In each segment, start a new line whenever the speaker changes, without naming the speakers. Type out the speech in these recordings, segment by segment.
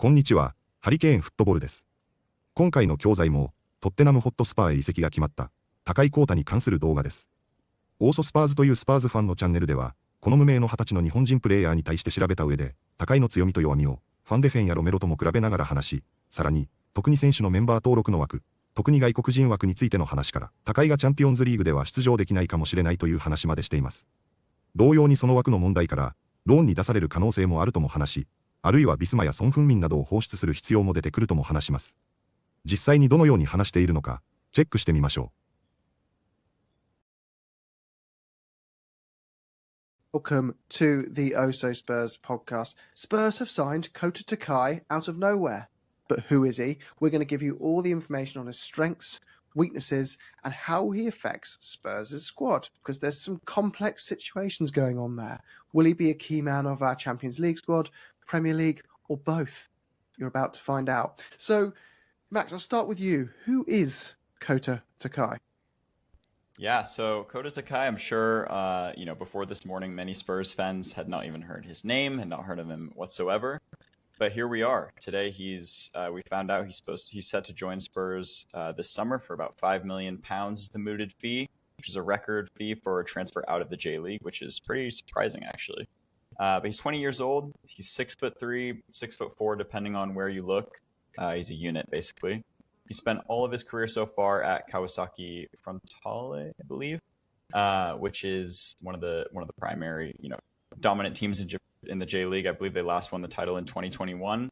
こんにちは、ハリケーンフットボールです。今回の教材も、トッテナムホットスパーへ移籍が決まった、高井幸大に関する動画です。OhSoSpursというスパーズファンのチャンネルでは、この無名の20歳の日本人プレイヤーに対して調べた上で、高井の強みと弱みを、ファンデフェンやロメロとも比べながら話し、さらに、特に選手のメンバー登録の枠、特に外国人枠についての話から、高井がチャンピオンズリーグでは出場できないかもしれないという話までしています。同様にその枠の問題から、ローンに出される可能性もあるとも話し、あるいはビスマやソン・フンミンなどを放出する必要も出てくるとも話します。実際にどのように話しているのか、チェックしてみましょ
う。Welcome to the OhSoSpurs podcast. Spurs have signed Kota Takai out of nowhere. But who is he? We're going to give you all the information on his strengths, weaknesses, and how he affects Spurs' squad, because there's some complex situations going on there. Will he be a key man of our Champions League squad, Premier League, or both? You're about to find out. So, Max, I'll start with you. Who is Kota Takai?
Yeah, so Kota Takai, I'm sure, before this morning, many Spurs fans had not even heard his name, had not heard of him whatsoever. But here we are. Today, we found out he's set to join Spurs this summer for about £5 million is the mooted fee, which is a record fee for a transfer out of the J League, which is pretty surprising, actually. But he's 20 years old. He's 6'3", 6'4", depending on where you look. He's a unit, basically. He spent all of his career so far at Kawasaki Frontale, I believe, which is one of the primary, dominant teams in the J League. I believe they last won the title in 2021,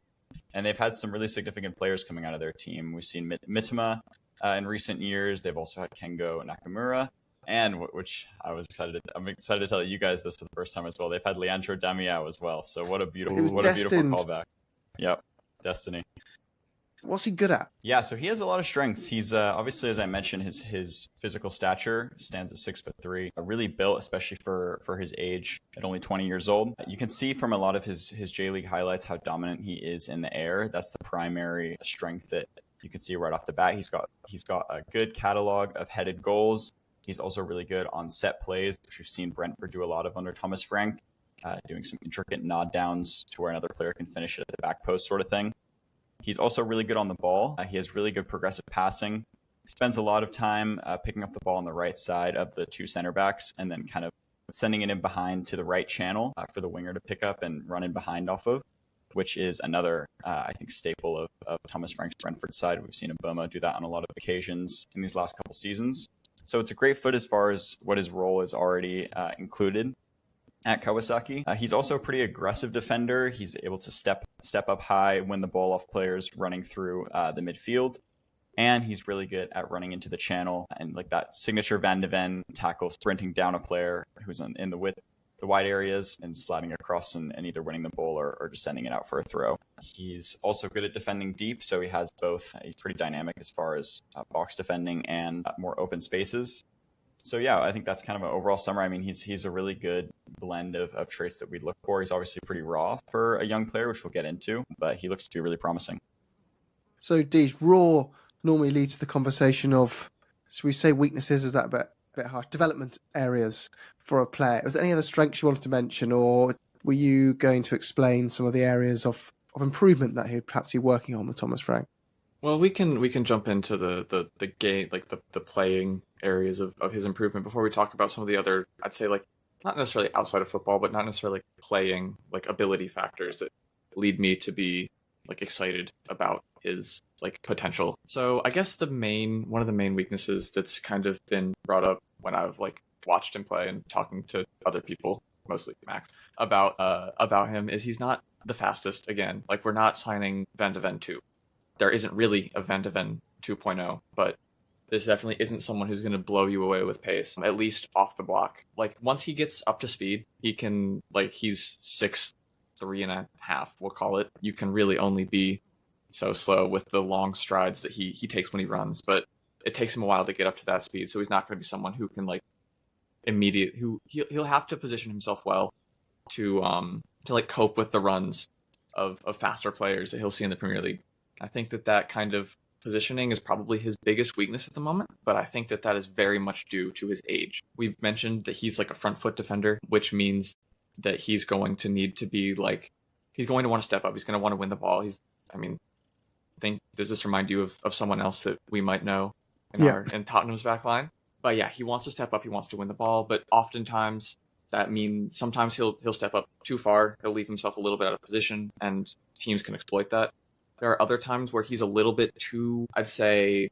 and they've had some really significant players coming out of their team. We've seen Mitoma in recent years. They've also had Kengo Nakamura, and which I'm excited to tell you guys this for the first time as well. They've had Leandro Damião as well. So what a beautiful callback. Yep, destiny.
What's he good at?
Yeah, so he has a lot of strengths. He's obviously, as I mentioned, his physical stature stands at 6'3", really built, especially for his age at only 20 years old. You can see from a lot of his J League highlights how dominant he is in the air. That's the primary strength that you can see right off the bat. He's got a good catalog of headed goals. He's also really good on set plays, which we've seen Brentford do a lot of under Thomas Frank, doing some intricate nod downs to where another player can finish it at the back post sort of thing. He's also really good on the ball. He has really good progressive passing. He spends a lot of time picking up the ball on the right side of the two center backs and then kind of sending it in behind to the right channel for the winger to pick up and run in behind off of, which is another, I think, staple of Thomas Frank's Brentford side. We've seen Mboma do that on a lot of occasions in these last couple seasons. So it's a great fit as far as what his role is already included at Kawasaki. He's also a pretty aggressive defender. He's able to step up high, win the ball off players running through the midfield. And he's really good at running into the channel and like that signature Van de Ven tackle, sprinting down a player who's in the wide areas and sliding across and either winning the ball or just sending it out for a throw. He's also good at defending deep, so he has both. He's pretty dynamic as far as box defending and more open spaces. So yeah, I think that's kind of an overall summary. I mean, he's a really good blend of traits that we look for. He's obviously pretty raw for a young player, which we'll get into, but he looks to be really promising.
So, Deej, raw normally leads to the conversation of, should we say weaknesses? Is that a bit harsh? Development areas for a player. Was there any other strengths you wanted to mention, or were you going to explain some of the areas of improvement that he'd perhaps be working on with Thomas Frank?
Well, we can jump into the game, like the playing areas of his improvement before we talk about some of the other, I'd say, like, not necessarily outside of football, but not necessarily like playing, like, ability factors that lead me to be like excited about his like potential. So I guess one of the main weaknesses that's kind of been brought up when I've like watched him play and talking to other people, mostly Max, about him is he's not the fastest. Again, like, we're not signing Van de Ven 2. There isn't really a Van de Ven 2.0, but this definitely isn't someone who's going to blow you away with pace, at least off the block. Like, once he gets up to speed, he can, like, he's 6'3.5", we'll call it. You can really only be so slow with the long strides that he takes when he runs, but it takes him a while to get up to that speed, so he's not going to be someone who can, like, he'll have to position himself well to like cope with the runs of faster players that he'll see in the Premier League. I think that kind of positioning is probably his biggest weakness at the moment, but I think that is very much due to his age. We've mentioned that he's like a front foot defender, which means that he's going to need to be like, he's going to want to step up. He's going to want to win the ball. He's I mean, does this remind you of someone else that we might know in Tottenham's back line? But yeah, he wants to step up. He wants to win the ball, but oftentimes that means sometimes he'll step up too far. He'll leave himself a little bit out of position, and teams can exploit that. There are other times where he's a little bit too, I'd say,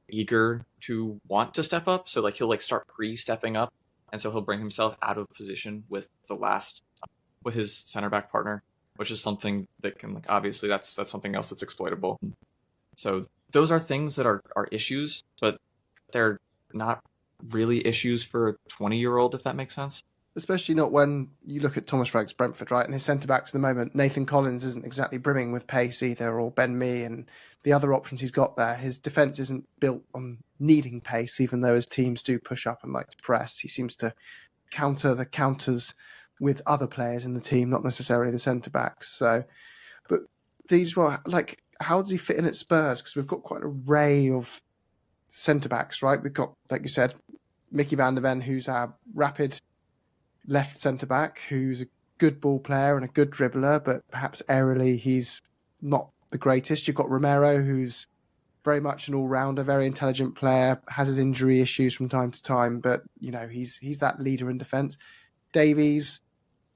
eager to want to step up. So like he'll like start pre-stepping up, and so he'll bring himself out of position with his center back partner, which is something that can, like, obviously that's something else that's exploitable. So those are things that are issues, but they're not really issues for a 20-year-old, if that makes sense.
Especially not when you look at Thomas Frank's Brentford, right? And his centre-backs at the moment, Nathan Collins isn't exactly brimming with pace either, or Ben Mee and the other options he's got there. His defence isn't built on needing pace, even though his teams do push up and like to press. He seems to counter the counters with other players in the team, not necessarily the centre-backs. So, but like, how does he fit in at Spurs? Because we've got quite an array of centre-backs, right? We've got, like you said, Mickey van der Ven, who's our rapid left centre-back, who's a good ball player and a good dribbler, but perhaps aerially he's not the greatest. You've got Romero, who's very much an all-rounder, very intelligent player, has his injury issues from time to time, but, you know, he's that leader in defence. Davies,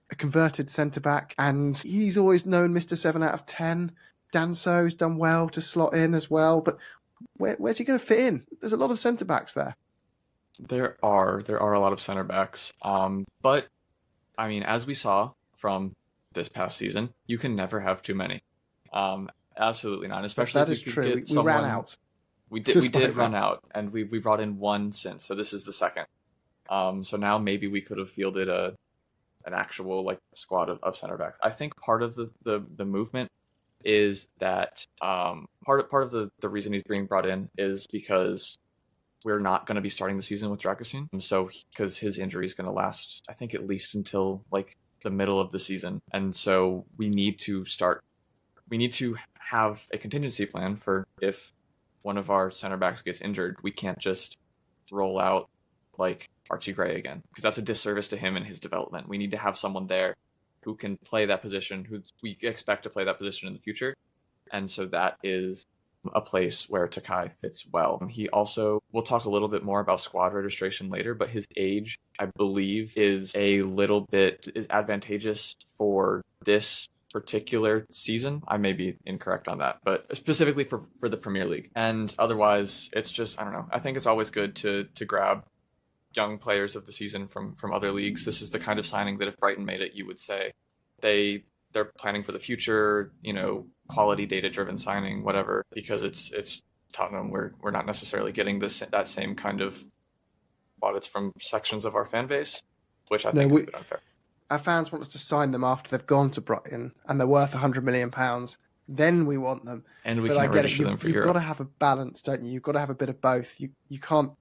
a converted centre-back, and he's always known Mr. 7 out of 10. Danso's done well to slot in as well, but where's he going to fit in? There's a lot of centre-backs there.
There are a lot of center backs. But I mean, as we saw from this past season, you can never have too many. Absolutely not. Especially
that
if
is
you
true.
Get
we ran out.
We did run out, and we brought in one since. So this is the second. So now maybe we could have fielded an actual like squad of center backs. I think part of the movement is that part of the reason he's being brought in is because we're not going to be starting the season with Dragusin. So because his injury is going to last, I think, at least until like the middle of the season. And so we need to have a contingency plan for if one of our center backs gets injured. We can't just roll out like Archie Gray again, because that's a disservice to him and his development. We need to have someone there who can play that position, who we expect to play that position in the future. And so that is a place where Takai fits well. He also, we'll talk a little bit more about squad registration later, but his age, I believe, is advantageous for this particular season. I may be incorrect on that, but specifically for the Premier League. And otherwise, it's just, I don't know. I think it's always good to grab young players of the season from other leagues. This is the kind of signing that if Brighton made it, you would say they're planning for the future, you know, quality data-driven signing, whatever, because it's Tottenham. We're not necessarily getting that same kind of audits from sections of our fan base, which I think is a bit unfair.
Our fans want us to sign them after they've gone to Brighton and they're worth £100 million. Then we want them.
And we can't register them for Europe.
You've got to have a balance, don't you? You've got to have a bit of both. You can't,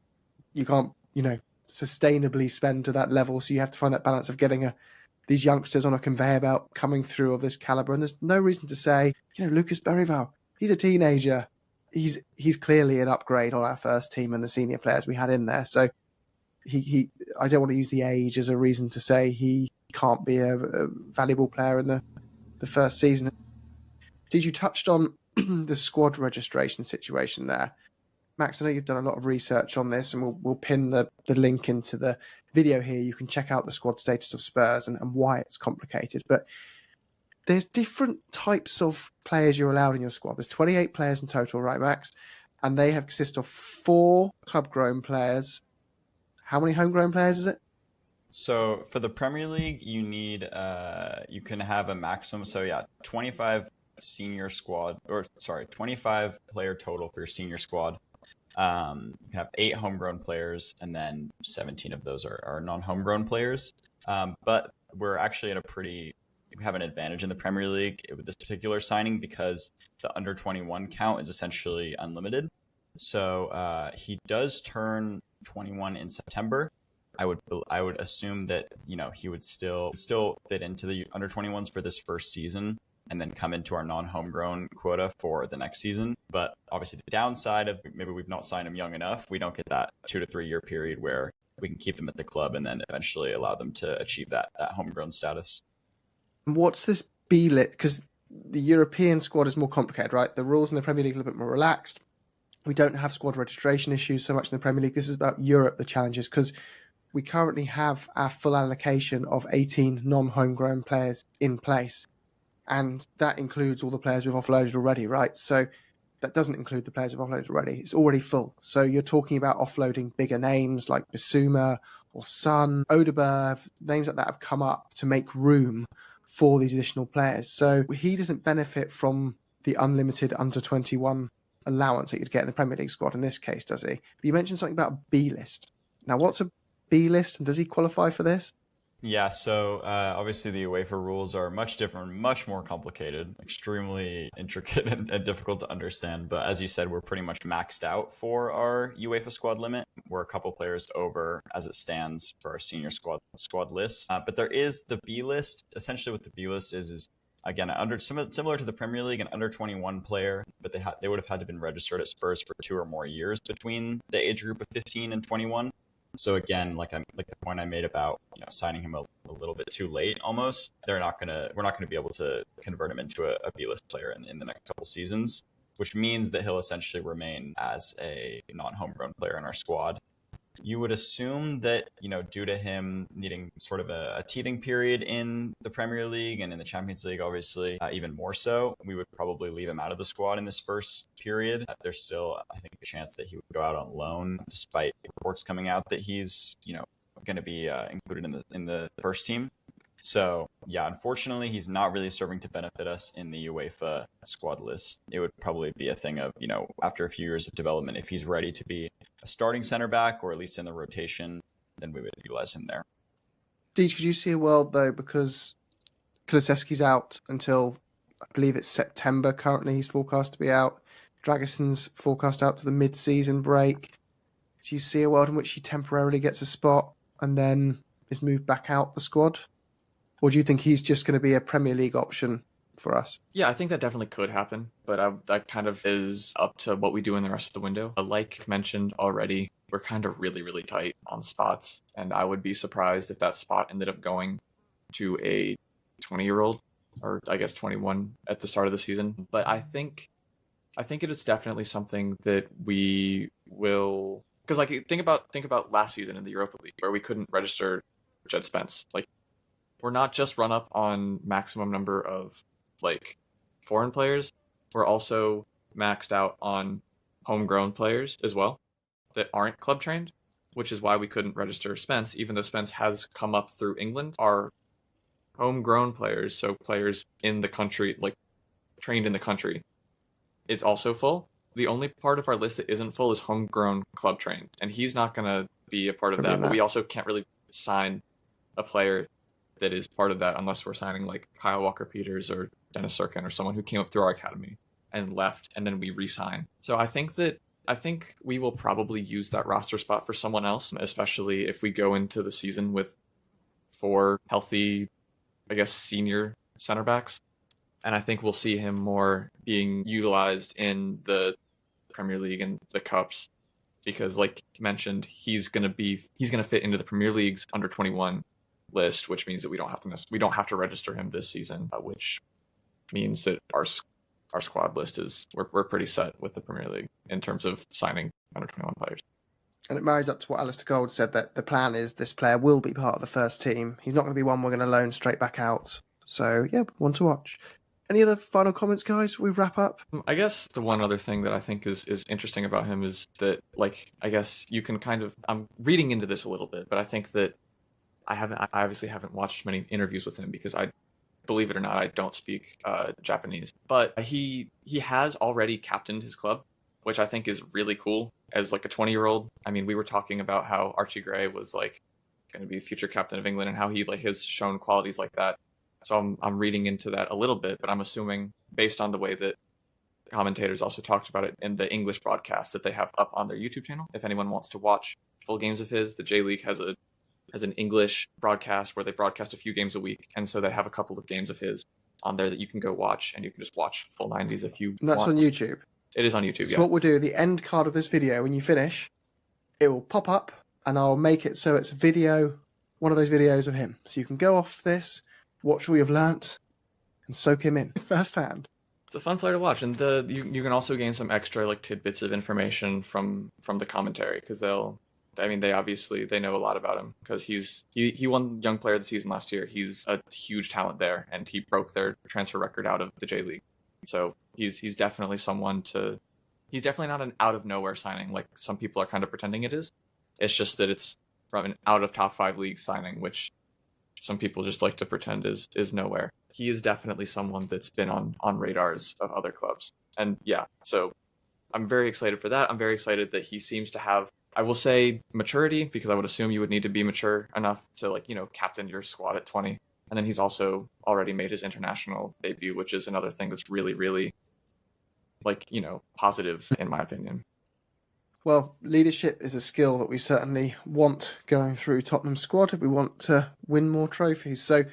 you know, sustainably spend to that level. So you have to find that balance of getting these youngsters on a conveyor belt coming through of this caliber. And there's no reason to say, you know, Lucas Berrival, he's a teenager. He's clearly an upgrade on our first team and the senior players we had in there. So I don't want to use the age as a reason to say he can't be a valuable player in the first season. Did you touched on the squad registration situation there? Max, I know you've done a lot of research on this, and we'll pin the link into the video here. You can check out the squad status of Spurs and why it's complicated. But there's different types of players you're allowed in your squad. There's 28 players in total, right, Max? And they consist of 4 club-grown players. How many homegrown players is it?
So for the Premier League, you need you can have a maximum. So yeah, 25 player total for your senior squad. You can have 8 homegrown players, and then 17 of those are non-homegrown players. But we're actually we have an advantage in the Premier League with this particular signing because the under 21 count is essentially unlimited. So he does turn 21 in September. I would assume that, you know, he would still fit into the under 21s for this first season, and then come into our non-homegrown quota for the next season. But obviously the downside of maybe we've not signed him young enough, we don't get that 2 to 3 year period where we can keep them at the club and then eventually allow them to achieve that homegrown status.
What's this B-lit? Because the European squad is more complicated, right? The rules in the Premier League are a little bit more relaxed. We don't have squad registration issues so much in the Premier League. This is about Europe, the challenges, because we currently have our full allocation of 18 non-homegrown players in place. And that includes all the players we've offloaded already, right? So that doesn't include the players we've offloaded already. It's already full. So you're talking about offloading bigger names like Bissouma or Son, Odeberg, names like that have come up to make room for these additional players. So he doesn't benefit from the unlimited under-21 allowance that you'd get in the Premier League squad in this case, does he? But you mentioned something about a B list. Now, what's a B list, and does he qualify for this?
Yeah, so obviously the UEFA rules are much different, much more complicated, extremely intricate and difficult to understand. But as you said, we're pretty much maxed out for our UEFA squad limit. We're a couple players over as it stands for our senior squad list. But there is the B list. Essentially what the B list is again, similar to the Premier League, an under-21 player, but they would have had to been registered at Spurs for 2 or more years between the age group of 15 and 21. So again, like the point I made about signing him a little bit too late, almost, we're not gonna be able to convert him into a B-list player in the next couple seasons, which means that he'll essentially remain as a non-homegrown player in our squad. You would assume that, due to him needing sort of a teething period in the Premier League and in the Champions League, obviously, even more so, we would probably leave him out of the squad in this first period. There's still, I think, a chance that he would go out on loan, despite reports coming out that he's, going to be included in the first team. So, yeah, unfortunately, he's not really serving to benefit us in the UEFA squad list. It would probably be a thing of, after a few years of development, if he's ready to be a starting center back or at least in the rotation, then we would utilize him there.
Deej, could you see a world, though, because Kulusevski's out until, I believe it's September currently, he's forecast to be out. Dragison's forecast out to the mid-season break. Do you see a world in which he temporarily gets a spot and then is moved back out the squad? Or do you think he's just going to be a Premier League option for us?
Yeah, I think that definitely could happen, but that kind of is up to what we do in the rest of the window. Like mentioned already, we're kind of really, really tight on spots, and I would be surprised if that spot ended up going to a 20-year-old, or I guess 21 at the start of the season. But I think it is definitely something that we will, because think about last season in the Europa League where we couldn't register Jed Spence. We're not just run up on maximum number of foreign players. We're also maxed out on homegrown players as well that aren't club trained, which is why we couldn't register Spence, even though Spence has come up through England. Our homegrown players, so players in the country, trained in the country, is also full. The only part of our list that isn't full is homegrown club trained, and he's not going to be a part of that. But we also can't really sign a player that is part of that unless we're signing Kyle Walker-Peters or Dennis Sirkin or someone who came up through our academy and left, and then we re-sign. So I think we will probably use that roster spot for someone else, especially if we go into the season with 4 healthy, I guess, senior center backs. And I think we'll see him more being utilized in the Premier League and the Cups because, like mentioned, he's going to fit into the Premier League's under 21 list, which means that we don't have to register him this season, which means that our squad list is we're pretty set with the Premier League in terms of signing under 21 players.
And it marries up to what Alistair Gold said, that the plan is this player will be part of the first team. He's not going to be one we're going to loan straight back out. So yeah, one to watch. Any other final comments, guys? We wrap up.
I guess the one other thing that I think is interesting about him is that, I guess you can I'm reading into this a little bit, but I think that I obviously haven't watched many interviews with him because believe it or not, I don't speak Japanese. But he has already captained his club, which I think is really cool as a 20-year-old. I mean, we were talking about how Archie Gray was going to be future captain of England and how he has shown qualities like that. So I'm reading into that a little bit, but I'm assuming based on the way that commentators also talked about it in the English broadcast that they have up on their YouTube channel. If anyone wants to watch full games of his, the J League has an English broadcast where they broadcast a few games a week, and so they have a couple of games of his on there that you can go watch, and you can just watch full 90s if you
and that's
want.
On YouTube?
It is on YouTube,
so
yeah.
So what we'll do, the end card of this video, when you finish, it will pop up, and I'll make it so it's one of those videos of him. So you can go off this, watch all you've learnt, and soak him in firsthand.
It's a fun player to watch, and you can also gain some extra like tidbits of information from the commentary because they obviously know a lot about him because he won Young Player of the Season last year. He's a huge talent there, and he broke their transfer record out of the J League. So he's definitely someone to. He's definitely not an out of nowhere signing like some people are kind of pretending it is. It's just that it's from an out of top 5 league signing, which some people just like to pretend is nowhere. He is definitely someone that's been on radars of other clubs. And yeah, so I'm very excited for that. I'm very excited that he seems to have, I will say, maturity, because I would assume you would need to be mature enough to, like, captain your squad at 20. And then he's also already made his international debut, which is another thing that's really, really, positive in my opinion.
Well, leadership is a skill that we certainly want going through Tottenham's squad if we want to win more trophies. So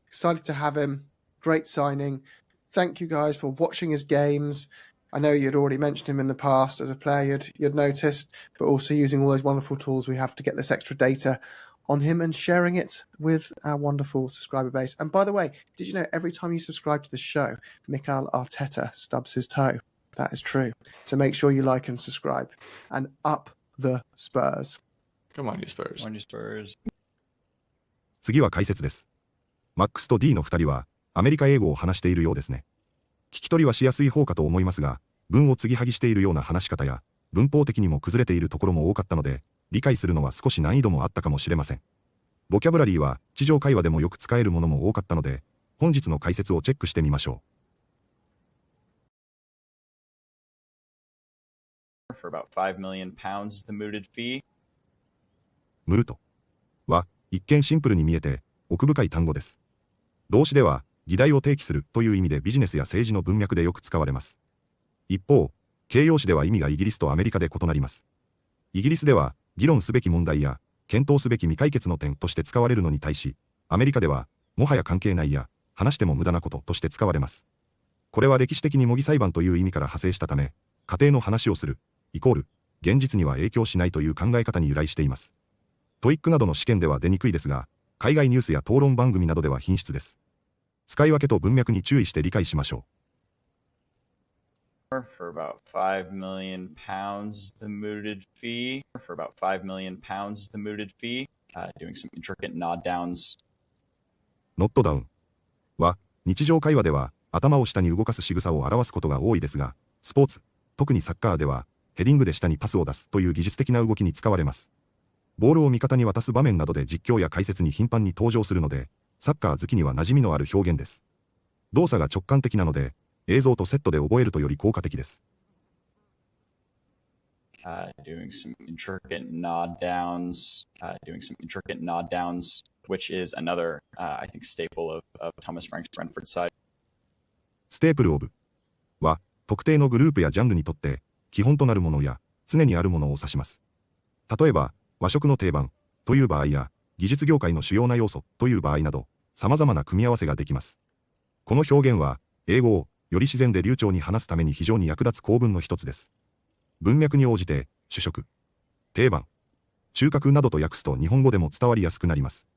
excited to have him. Great signing. Thank you guys for watching his games. I know you'd already mentioned him in the past as a player you'd noticed, but also using all those wonderful tools we have to get this extra data on him and sharing it with our wonderful subscriber base. And by the way, did you know every time you subscribe to the show, Mikel Arteta stubs his toe? That is true. So make sure you like and subscribe. And up the Spurs.
Come on, you Spurs.
Come on, you Spurs.
次は解説です。マックスと D の2人はアメリカ英語を話しているようですね。聞き取りはしやすい方かと思いますが、文を継ぎはぎしているような話し方や、文法的にも崩れているところも多かったので、理解するのは少し難易度もあったかもしれません。ボキャブラリーは地上会話でもよく使えるものも多かったので、本日の解説をチェックしてみましょう。
For about £5 million is the mooted fee.
ムートは一見シンプルに見えて奥深い単語です。動詞では議題を提起するという意味でビジネスや政治の文脈でよく使われます。一方、形容詞では意味がイギリスとアメリカで異なります。イギリスでは議論すべき問題や検討すべき未解決の点として使われるのに対し、アメリカではもはや関係ないや話しても無駄なこととして使われます。これは歴史的に模擬裁判という意味から派生したため、家庭の話をするイコール現実には影響しないという考え方に由来しています。トイックなどの試験では出にくいですが、海外ニュースや討論番組などでは品質です。使い分けと文脈に注意して理解しましょ
う。For about £5 million the mooted fee. For about £5 million the mooted fee. Doing some intricate nod downs.
ノットダウンは日常会話では頭を下に動かす仕草を表すことが多いですが、スポーツ、特にサッカーではヘディングで下にパスを出すという技術的な動きに使われます。ボールを味方に渡す場面などで実況や解説に頻繁に登場するので、サッカー好きには馴染みのある表現です。動作が直感的なので、映像とセットで覚えるとより効果的です。
Doing some intricate nod downs. Doing some intricate nod downs, which is another, I think, staple of Thomas Frank's Brentford side.
ステープルオブは特定のグループやジャンルにとって基本となるものや常にあるものを指します。例えば、和食の定番という場合や技術業界の主要な要素という場合など様々な組み合わせができます。この表現は英語をより自然で流暢に話すために非常に役立つ構文の一つです。文脈に応じて主食、定番、中核などと訳すと日本語でも伝わりやすくなります。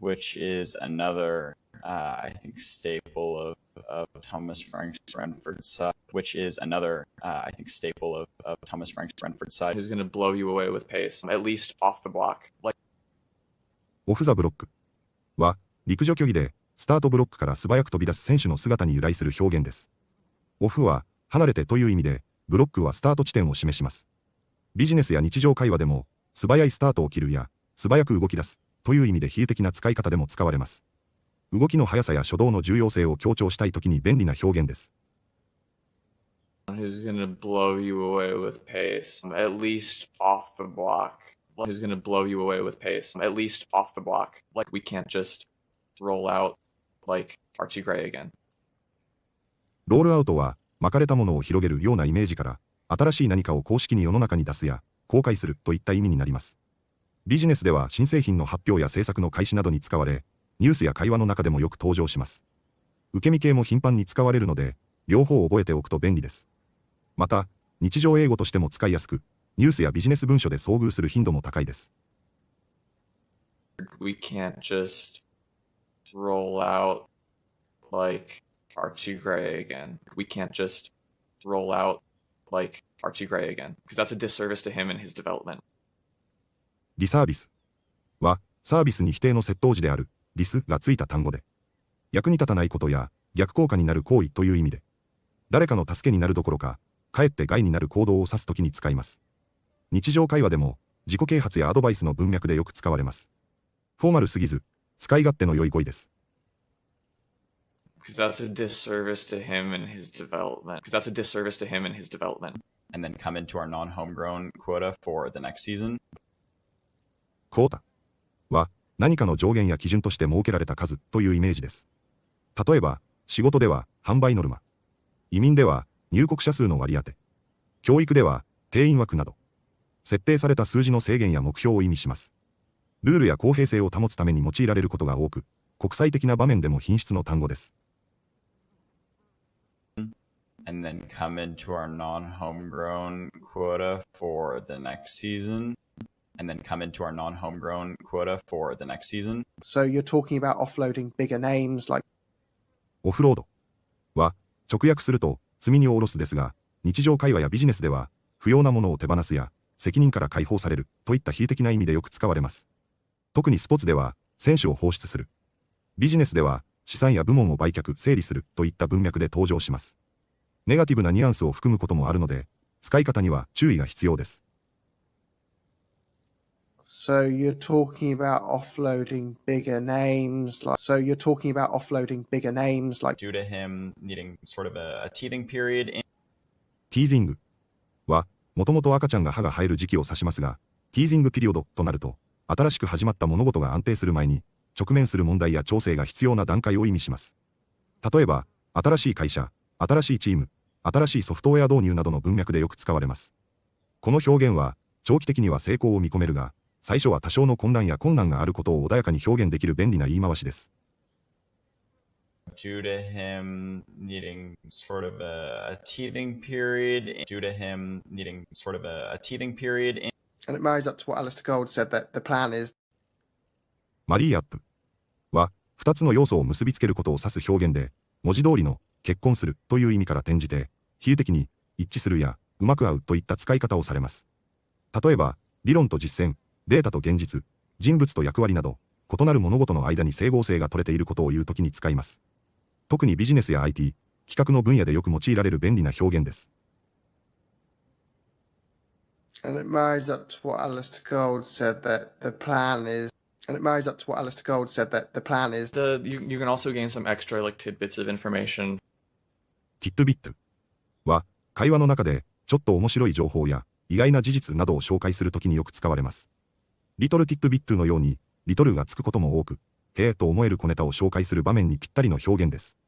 Which is another, I think, staple of Thomas Frank's Brentford side. Which is another, I think, staple of Thomas Frank's Brentford side.
Who's going to blow you away with pace, at least off the block.
オフザブロックは陸上競技でスタートブロックから素早く飛び出す選手の姿に由来する表現です。オフは離れてという意味で、ブロックはスタート地点を示します。ビジネスや日常会話でも素早いスタートを切るや素早く動き出すという意味で比喩的な使い方でも使われます。動きの速さや初動の重要性を強調したいときに便利な表現です。
Who's going to blow you away with pace, at least off the block. Who's going to blow you away with pace, at least off the block. Like we can't just roll out like Archie Gray again.
ロールアウトは巻かれたものを広げるようなイメージから新しい何かを公式に世の中に出すや公開するといった意味になります。ビジネスでは新製品の発表や制作の開始などに使われ、ニュースや会話の中でもよく登場します。受け身系も頻繁に使われるので、両方覚えておくと便利です。また、日常英語としても使いやすく、ニュースやビジネス文書で遭遇する頻度も高いです。
We can't just roll out like Archie Gray again. We can't just roll out like Archie Gray again, because that's a disservice to him and his development.
リサービスは、サービスに否定の接頭辞である、リスがついた単語で、役に立たないことや逆効果になる行為という意味で、誰かの助けになるどころか、かえって害になる行動を指すときに使います。日常会話でも、自己啓発やアドバイスの文脈でよく使われます。フォーマルすぎず、使い勝手の良い語彙です。
Because that's a disservice to him and his development. Because that's a disservice to him and his development.
And then come into our non-homegrown quota for the next season.
コータは何かの上限や基準として設けられた数というイメージです。例えば、仕事では販売ノルマ。移民では入国者数の割り当て。教育では定員枠など。設定された数字の制限や目標を意味します。ルールや公平性を保つために用いられることが多く、国際的な場面でも品質の単語です。
And then come into our non-homegrown quota for the next season. And then come into our non-homegrown quota for the next season.
So you're talking about offloading bigger names like
オフロードは直訳すると積み荷を下ろすですが、日常会話やビジネスでは不要なものを手放すや責任から解放されるといった恣意的な意味でよく使われます。特にスポーツでは選手を放出する。ビジネスでは資産や部門を売却、整理するといった文脈で登場します。ネガティブなニュアンスを含むこともあるので、使い方には注意が必要です。
So you're talking about offloading bigger names like so you're talking about offloading bigger names like
Due to him needing sort of a teething period.
ティージングは、もともと赤ちゃんが歯が生える時期を指しますが、ティージングピリオドとなると、新しく始まった物事が安定する前に、直面する問題や調整が必要な段階を意味します。例えば、新しい会社、新しいチーム、新しいソフトウェア導入などの文脈でよく使われます。この表現は、長期的には成功を見込めるが、最初は多少の混乱や困難があることを穏やかに表現できる便利な言い回しです。
Due to him needing sort of a teething period. Due to him needing sort of a teething period.
and it marries up to what Alistair Gold said that the plan is
マリーアップは、二つの要素を結びつけることを指す表現で、文字通りの結婚するという意味から転じて、比喩的に一致するやうまく合うといった使い方をされます。例えば、理論と実践、データと現実、人物と役割など、異なる物事の間に整合性が取れていることを言うときに使います。特にビジネスや IT、企画の分野でよく用いられる便利な表現です。
and it marries up to what Alistair Gold said that the plan is and it marries up to what Alistair Gold said that the plan is
You can also gain some extra like tidbits of information.
ティットビットは、会話の中でちょっと面白い情報や意外な事実などを紹介するときによく使われます。リトルティットビットのように、リトルがつくことも多く、へえと思える小ネタを紹介する場面にぴったりの表現です。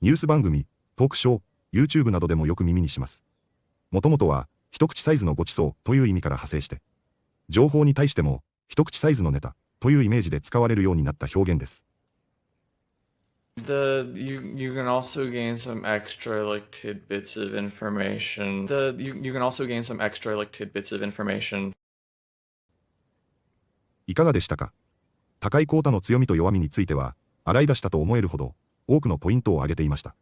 ニュース番組、トークショー、YouTube などでもよく耳にします。もともとは、一口サイズのごちそうという意味から派生して、情報に対しても、一口サイズのネタというイメージで使われるようになった表現です。
You can also gain some extra like tidbits of information. You can also gain some extra like tidbits of information.
いかがでしたか？高井幸太の強みと弱みについては、洗い出したと思えるほど、多くのポイントを挙げていました。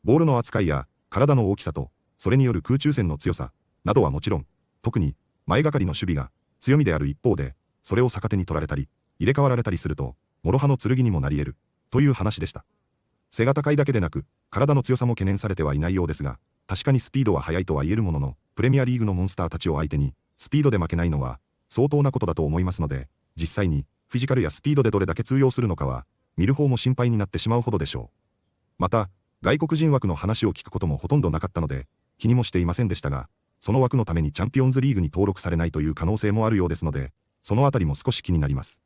ボールの扱いや、体の大きさと、それによる空中戦の強さ、などはもちろん、特に、前がかりの守備が、強みである一方で、それを逆手に取られたり、入れ替わられたりすると、諸刃の剣にもなり得る、という話でした。背が高いだけでなく、体の強さも懸念されてはいないようですが、確かにスピードは速いとは言えるものの、プレミアリーグのモンスターたちを相手に、スピードで負けないのは、相当なことだと思いますので、実際に、フィジカルやスピードでどれだけ通用するのかは、見る方も心配になってしまうほどでしょう。また、外国人枠の話を聞くこともほとんどなかったので、気にもしていませんでしたが、その枠のためにチャンピオンズリーグに登録されないという可能性もあるようですので、そのあたりも少し気になります。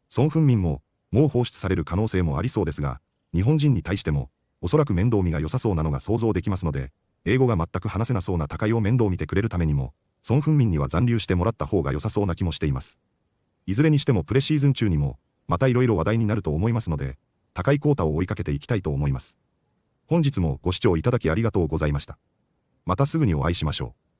ソン・フンミンも、もう放出される可能性もありそうですが、日本人に対しても、おそらく面倒見が良さそうなのが想像できますので、英語が全く話せなそうな高井を面倒見てくれるためにも、ソン・フンミンには残留してもらった方が良さそうな気もしています。いずれにしてもプレシーズン中にも、またいろいろ話題になると思いますので、高井幸太を追いかけていきたいと思います。本日もご視聴いただきありがとうございました。またすぐにお会いしましょう。